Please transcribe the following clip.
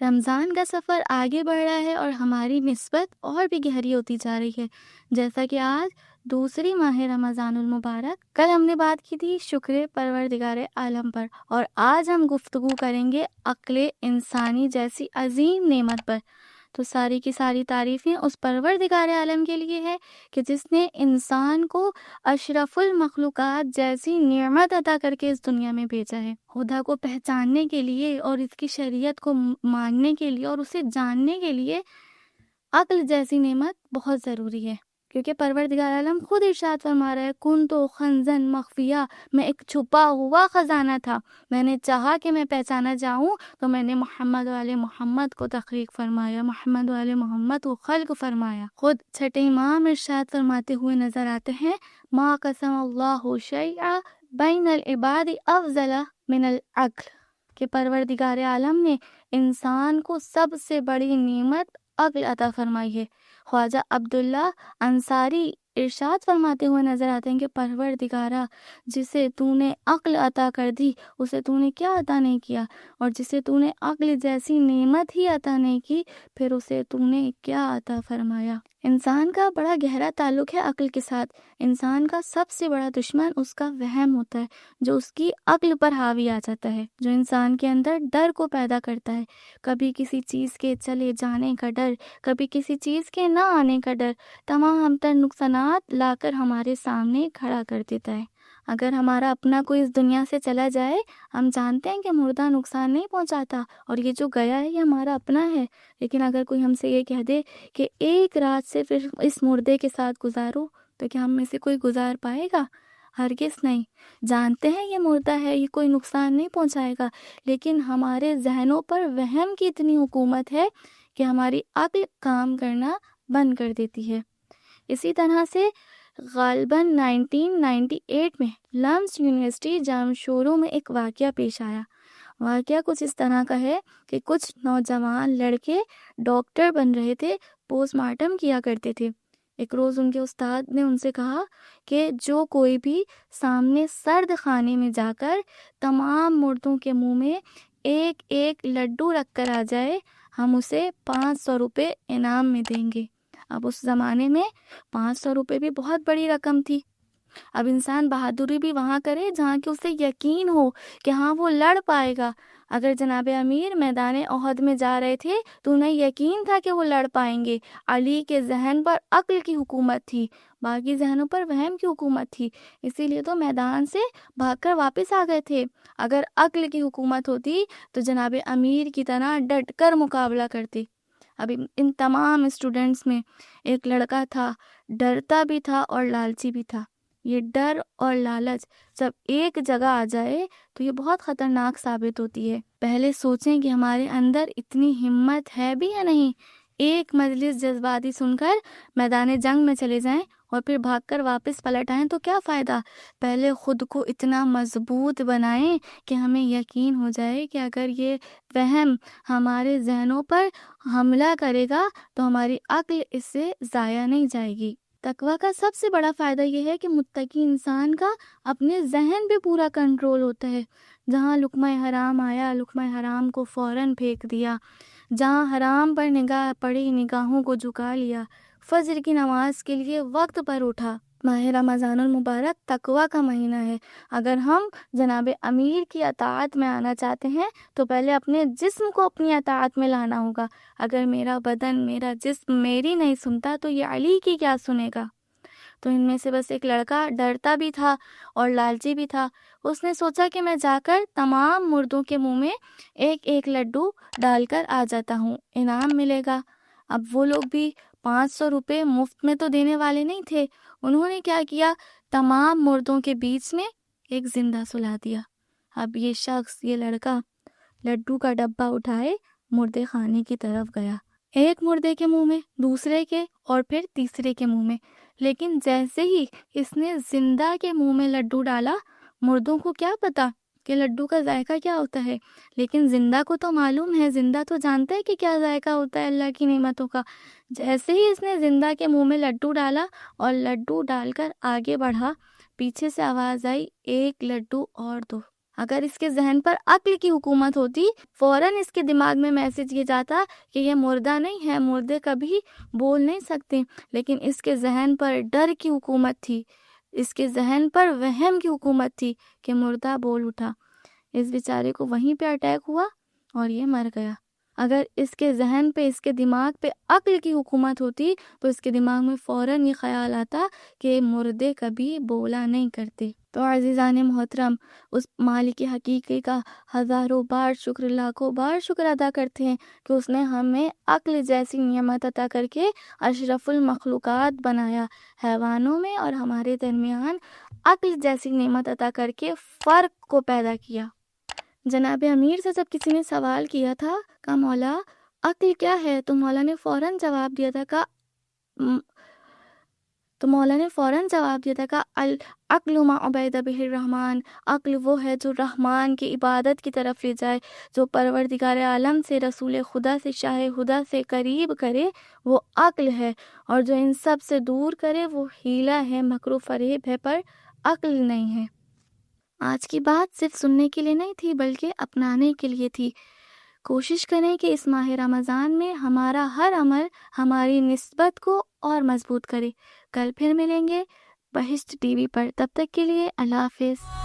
رمضان کا سفر آگے بڑھ رہا ہے اور ہماری نسبت اور بھی گہری ہوتی جا رہی ہے، جیسا کہ آج دوسری ماہ رمضان المبارک۔ کل ہم نے بات کی تھی شکر پروردگار عالم پر، اور آج ہم گفتگو کریں گے عقل انسانی جیسی عظیم نعمت پر۔ تو ساری کی ساری تعریفیں اس پروردگار عالم کے لیے ہے کہ جس نے انسان کو اشرف المخلوقات جیسی نعمت عطا کر کے اس دنیا میں بھیجا ہے، خدا کو پہچاننے کے لیے اور اس کی شریعت کو ماننے کے لیے اور اسے جاننے کے لیے عقل جیسی نعمت بہت ضروری ہے، کیونکہ پروردگار عالم خود ارشاد فرما رہا ہے کن تو خنزن مخفیہ، میں ایک چھپا ہوا خزانہ تھا، میں نے چاہا کہ میں پہچانا جاؤں تو میں نے محمد وعلى محمد کو تخلیق فرمایا، محمد وعلى محمد کو خلق فرمایا۔ خود چھٹے امام ارشاد فرماتے ہوئے نظر آتے ہیں ما قسم اللہ شیئا بین العباد افضل من العقل، کہ پروردگار عالم نے انسان کو سب سے بڑی نعمت عقل عطا فرمائی ہے۔ خواجہ عبداللہ انصاری ارشاد فرماتے ہوئے نظر آتے ہیں کہ پروردگارا، جسے تو نے عقل عطا کر دی اسے تو نے کیا عطا نہیں کیا، اور جسے تو نے عقل جیسی نعمت ہی عطا نہیں کی پھر اسے تو نے کیا عطا فرمایا۔ انسان کا بڑا گہرا تعلق ہے عقل کے ساتھ۔ انسان کا سب سے بڑا دشمن اس کا وہم ہوتا ہے، جو اس کی عقل پر حاوی آ جاتا ہے، جو انسان کے اندر ڈر کو پیدا کرتا ہے۔ کبھی کسی چیز کے چلے جانے کا ڈر، کبھی کسی چیز کے نہ آنے کا ڈر، تمام تر نقصانات لا کر ہمارے سامنے کھڑا کر دیتا ہے۔ اگر ہمارا اپنا کوئی اس دنیا سے چلا جائے، ہم جانتے ہیں کہ مردہ نقصان نہیں پہنچاتا اور یہ جو گیا ہے یہ ہمارا اپنا ہے، لیکن اگر کوئی ہم سے یہ کہہ دے کہ ایک رات سے پھر اس مردے کے ساتھ گزارو، تو کیا ہم میں سے کوئی گزار پائے گا؟ ہرگز نہیں۔ جانتے ہیں یہ مردہ ہے، یہ کوئی نقصان نہیں پہنچائے گا، لیکن ہمارے ذہنوں پر وہم کی اتنی حکومت ہے کہ ہماری عقل کام کرنا بند کر دیتی ہے۔ اسی طرح سے غالباً 1998 میں لمس یونیورسٹی جامشورو میں ایک واقعہ پیش آیا۔ واقعہ کچھ اس طرح کا ہے کہ کچھ نوجوان لڑکے ڈاکٹر بن رہے تھے، پوسٹ مارٹم کیا کرتے تھے۔ ایک روز ان کے استاد نے ان سے کہا کہ جو کوئی بھی سامنے سرد خانے میں جا کر تمام مردوں کے منہ میں ایک ایک لڈو رکھ کر آ جائے، ہم اسے 500 روپے انعام میں دیں گے۔ اب اس زمانے میں 500 روپے بھی بہت بڑی رقم تھی۔ اب انسان بہادری بھی وہاں کرے جہاں کہ اسے یقین ہو کہ ہاں وہ لڑ پائے گا۔ اگر جناب امیر میدان احد میں جا رہے تھے تو انہیں یقین تھا کہ وہ لڑ پائیں گے۔ علی کے ذہن پر عقل کی حکومت تھی، باقی ذہنوں پر وہم کی حکومت تھی، اسی لیے تو میدان سے بھاگ کر واپس آ گئے تھے۔ اگر عقل کی حکومت ہوتی تو جناب امیر کی طرح ڈٹ کر مقابلہ کرتے۔ اب ان تمام اسٹوڈنٹس میں ایک لڑکا تھا، ڈرتا بھی تھا اور لالچی بھی تھا۔ یہ ڈر اور لالچ جب ایک جگہ آ جائے تو یہ بہت خطرناک ثابت ہوتی ہے۔ پہلے سوچیں کہ ہمارے اندر اتنی ہمت ہے بھی یا نہیں۔ ایک مجلس جذباتی سن کر میدان جنگ میں چلے جائیں اور پھر بھاگ کر واپس پلٹ آئیں تو کیا فائدہ؟ پہلے خود کو اتنا مضبوط بنائیں کہ ہمیں یقین ہو جائے کہ اگر یہ وہم ہمارے ذہنوں پر حملہ کرے گا تو ہماری عقل اس سے ضائع نہیں جائے گی۔ تقویٰ کا سب سے بڑا فائدہ یہ ہے کہ متقی انسان کا اپنے ذہن پہ پورا کنٹرول ہوتا ہے۔ جہاں لقمہ حرام آیا، لقمہ حرام کو فوراً پھینک دیا، جہاں حرام پر نگاہ پڑی نگاہوں کو جھکا لیا، فجر کی نماز کے لیے وقت پر اٹھا۔ ماہ رمضان المبارک تقویٰ کا مہینہ ہے۔ اگر ہم جناب امیر کی اطاعت میں آنا چاہتے ہیں تو پہلے اپنے جسم کو اپنی اطاعت میں لانا ہوگا۔ اگر میرا بدن، میرا جسم میری نہیں سنتا تو یہ علی کی کیا سنے گا؟ تو ان میں سے بس ایک لڑکا ڈرتا بھی تھا اور لالچی بھی تھا۔ اس نے سوچا کہ میں جا کر تمام مردوں کے منہ میں ایک ایک لڈو ڈال کر آ جاتا ہوں، انعام ملے گا۔ اب وہ لوگ بھی 500 روپے مفت میں تو دینے والے نہیں تھے۔ انہوں نے کیا کیا؟ تمام مردوں کے بیچ میں ایک زندہ سلا دیا۔ اب یہ شخص، یہ لڑکا لڈو کا ڈبہ اٹھائے مردے خانے کی طرف گیا، ایک مردے کے منہ میں، دوسرے کے، اور پھر تیسرے کے منہ میں۔ لیکن جیسے ہی اس نے زندہ کے منہ میں لڈو ڈالا، مردوں کو کیا پتا کہ لڈو کا ذائقہ کیا ہوتا ہے، لیکن زندہ کو تو معلوم ہے، زندہ تو جانتا ہے کہ کیا ذائقہ ہوتا ہے اللہ کی نعمتوں کا۔ جیسے ہی اس نے زندہ کے منہ میں لڈو ڈالا اور لڈو ڈال کر آگے بڑھا، پیچھے سے آواز آئی ایک لڈو اور دو۔ اگر اس کے ذہن پر عقل کی حکومت ہوتی، فوراً اس کے دماغ میں میسج یہ جاتا کہ یہ مردہ نہیں ہے، مردے کبھی بول نہیں سکتے، لیکن اس کے ذہن پر ڈر کی حکومت تھی، اس کے ذہن پر وہم کی حکومت تھی کہ مردہ بول اٹھا۔ اس بیچارے کو وہیں پہ اٹیک ہوا اور یہ مر گیا۔ اگر اس کے ذہن پہ، اس کے دماغ پہ عقل کی حکومت ہوتی تو اس کے دماغ میں فوراً یہ خیال آتا کہ مردے کبھی بولا نہیں کرتے۔ تو عزیزان محترم، اس مالک حقیقی کا ہزاروں بار شکر، لاکھوں بار شکر ادا کرتے ہیں کہ اس نے ہمیں عقل جیسی نعمت عطا کر کے اشرف المخلوقات بنایا، حیوانوں میں اور ہمارے درمیان عقل جیسی نعمت عطا کر کے فرق کو پیدا کیا۔ جناب امیر سے جب کسی نے سوال کیا تھا کہ مولا عقل کیا ہے، تو مولا نے فوراً جواب دیا تھا کہ العقل ما عبید بہ الرحمن، عقل وہ ہے جو رحمان کی عبادت کی طرف لے جائے، جو پروردگار عالم سے، رسول خدا سے، شاہ خدا سے قریب کرے وہ عقل ہے، اور جو ان سب سے دور کرے وہ حیلہ ہے، مکر و فریب ہے، پر عقل نہیں ہے۔ آج کی بات صرف سننے کے لیے نہیں تھی بلکہ اپنانے کے لیے تھی۔ کوشش کریں کہ اس ماہ رمضان میں ہمارا ہر عمل ہماری نسبت کو اور مضبوط کرے۔ کل پھر ملیں گے بہشت ٹی وی پر، تب تک کے لیے اللہ حافظ۔